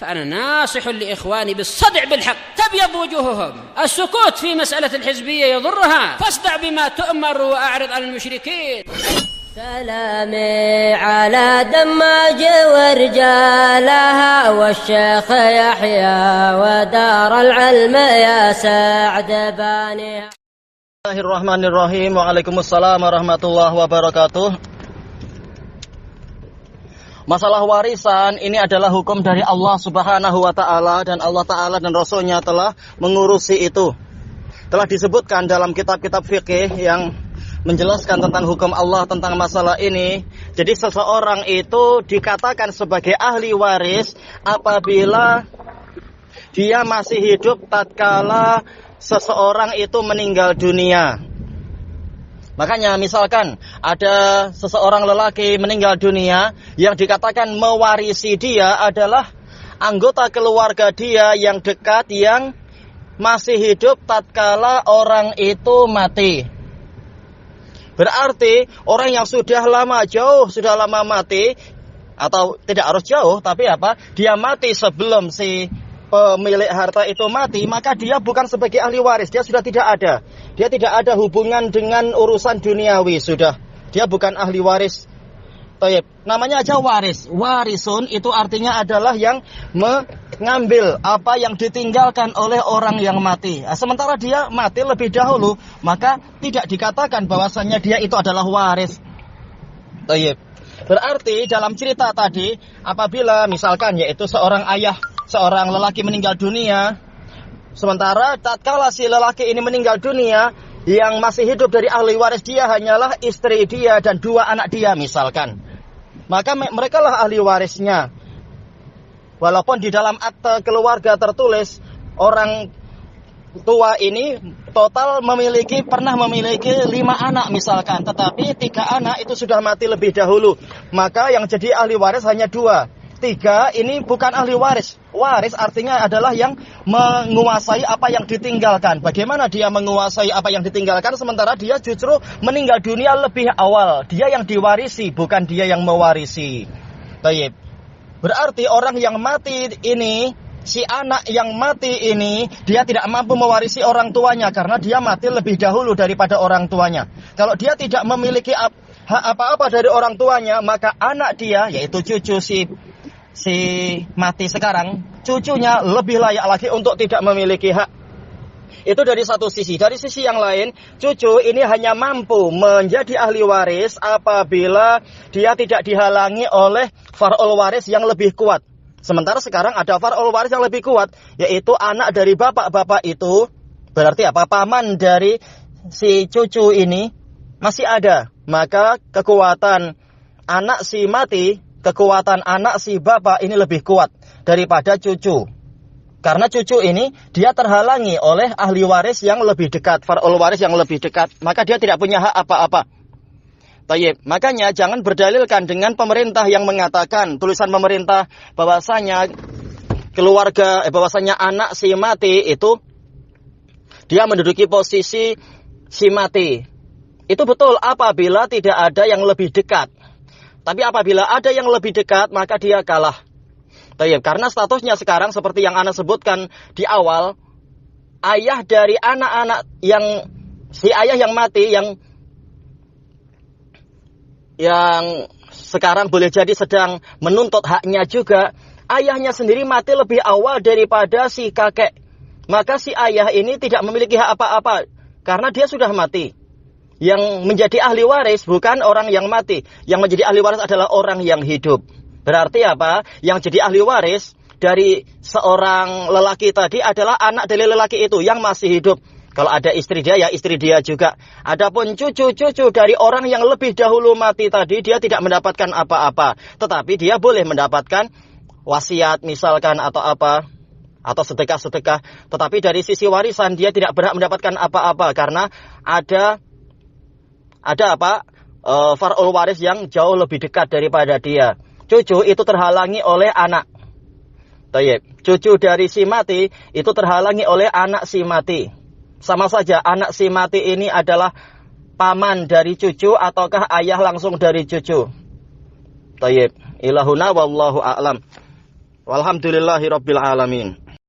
فأنا ناصح لإخواني بالصدع بالحق تبيض وجوههم. السكوت في مسألة الحزبية يضرها، فاصدع بما تؤمر وأعرض عن المشركين. سلامي على دماج ورجالها والشيخ يحيى ودار العلم يا سعد بانيها. Bismillahirrahmanirrahim. Waalaikumsalam warahmatullahi wabarakatuh. Masalah warisan ini adalah hukum dari Allah Subhanahu wa ta'ala, dan Allah ta'ala dan Rasulnya telah mengurusi itu. Telah disebutkan dalam kitab-kitab fikih yang menjelaskan tentang hukum Allah tentang masalah ini. Jadi seseorang itu dikatakan sebagai ahli waris apabila dia masih hidup tatkala seseorang itu meninggal dunia. Makanya misalkan ada seseorang lelaki meninggal dunia, yang dikatakan mewarisi dia adalah anggota keluarga dia yang dekat yang masih hidup tatkala orang itu mati. Berarti orang yang sudah lama mati, atau tidak harus jauh, tapi dia mati sebelum si pemilik harta itu mati, maka dia bukan sebagai ahli waris, dia sudah tidak ada. Dia tidak ada hubungan dengan urusan duniawi sudah. Dia bukan ahli waris. Taib. Namanya aja waris. Warisun itu artinya adalah yang mengambil apa yang ditinggalkan oleh orang yang mati. Sementara dia mati lebih dahulu, maka tidak dikatakan bahwasannya dia itu adalah waris. Taib. Berarti dalam cerita tadi, apabila misalkan yaitu seorang lelaki meninggal dunia, sementara tatkala si lelaki ini meninggal dunia, yang masih hidup dari ahli waris dia hanyalah istri dia dan 2 anak dia misalkan. Maka mereka lah ahli warisnya. Walaupun di dalam akte keluarga tertulis orang tua ini total pernah memiliki 5 anak misalkan, tetapi 3 anak itu sudah mati lebih dahulu. Maka yang jadi ahli waris hanya 2. 3 ini bukan ahli waris. Waris artinya adalah yang menguasai apa yang ditinggalkan. Bagaimana dia menguasai apa yang ditinggalkan sementara dia justru meninggal dunia lebih awal. Dia yang diwarisi, bukan dia yang mewarisi. Baik. Berarti orang yang mati ini, si anak yang mati ini, dia tidak mampu mewarisi orang tuanya karena dia mati lebih dahulu daripada orang tuanya. Kalau dia tidak memiliki hak apa-apa dari orang tuanya, maka anak dia, yaitu cucu si mati sekarang, cucunya lebih layak lagi untuk tidak memiliki hak. Itu dari satu sisi. Dari sisi yang lain, cucu ini hanya mampu menjadi ahli waris apabila dia tidak dihalangi oleh far'ul waris yang lebih kuat. Sementara sekarang ada far'ul waris yang lebih kuat, yaitu anak dari bapak-bapak itu. Berarti paman dari si cucu ini masih ada. Maka kekuatan anak si bapak ini lebih kuat daripada cucu. Karena cucu ini dia terhalangi oleh ahli waris yang lebih dekat, far'ul waris yang lebih dekat, maka dia tidak punya hak apa-apa. Tayyib. Makanya jangan berdalilkan dengan pemerintah yang mengatakan, tulisan pemerintah bahwasanya bahwasanya anak si mati itu dia menduduki posisi si mati. Itu betul apabila tidak ada yang lebih dekat. Tapi apabila ada yang lebih dekat, maka dia kalah. Karena statusnya sekarang seperti yang Ana sebutkan di awal, ayah dari anak-anak si ayah yang mati, yang sekarang boleh jadi sedang menuntut haknya juga, ayahnya sendiri mati lebih awal daripada si kakek. Maka si ayah ini tidak memiliki hak apa-apa, karena dia sudah mati. Yang menjadi ahli waris bukan orang yang mati. Yang menjadi ahli waris adalah orang yang hidup. Berarti apa? Yang jadi ahli waris dari seorang lelaki tadi adalah anak dari lelaki itu yang masih hidup. Kalau ada istri dia, ya istri dia juga. Adapun cucu-cucu dari orang yang lebih dahulu mati tadi, dia tidak mendapatkan apa-apa. Tetapi dia boleh mendapatkan wasiat misalkan atau apa, atau sedekah-sedekah. Tetapi dari sisi warisan dia tidak berhak mendapatkan apa-apa karena ada far'ul waris yang jauh lebih dekat daripada dia. Cucu itu terhalangi oleh anak. Cucu dari si mati itu terhalangi oleh anak si mati. Sama saja anak si mati ini adalah paman dari cucu ataukah ayah langsung dari cucu. Ilahuna wallahu a'lam. Walhamdulillahirabbil alamin.